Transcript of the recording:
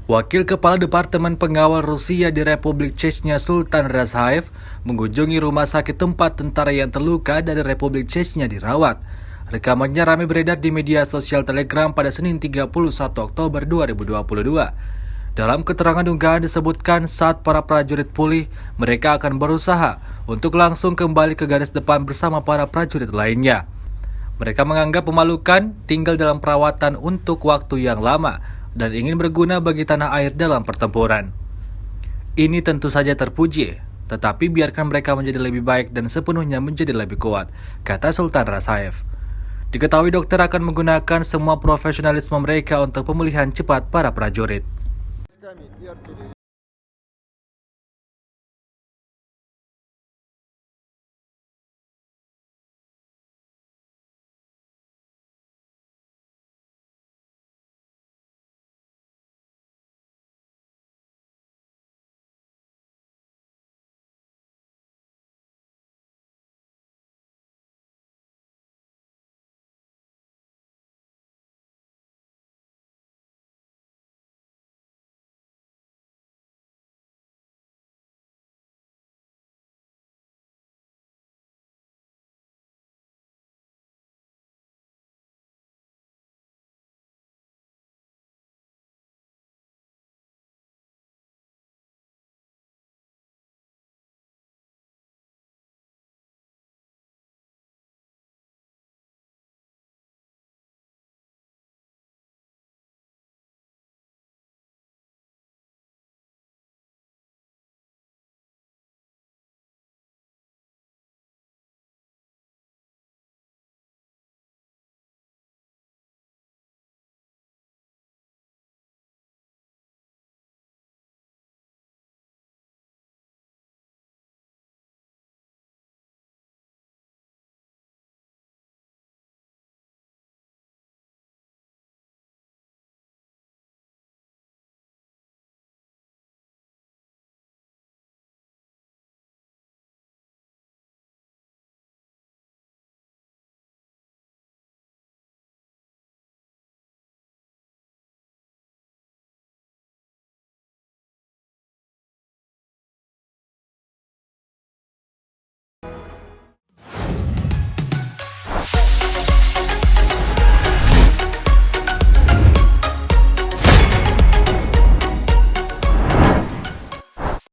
Wakil Kepala Departemen Pengawal Rusia di Republik Chechnya Sultan Razhaev mengunjungi rumah sakit tempat tentara yang terluka dari Republik Chechnya dirawat. Rekamannya ramai beredar di media sosial Telegram pada Senin 31 Oktober 2022. Dalam keterangan unggahan disebutkan saat para prajurit pulih, mereka akan berusaha untuk langsung kembali ke garis depan bersama para prajurit lainnya. Mereka menganggap memalukan tinggal dalam perawatan untuk waktu yang lama dan ingin berguna bagi tanah air dalam pertempuran. Ini tentu saja terpuji, tetapi biarkan mereka menjadi lebih baik dan sepenuhnya menjadi lebih kuat, kata Sultan Razhaev. Diketahui dokter akan menggunakan semua profesionalisme mereka untuk pemulihan cepat para prajurit.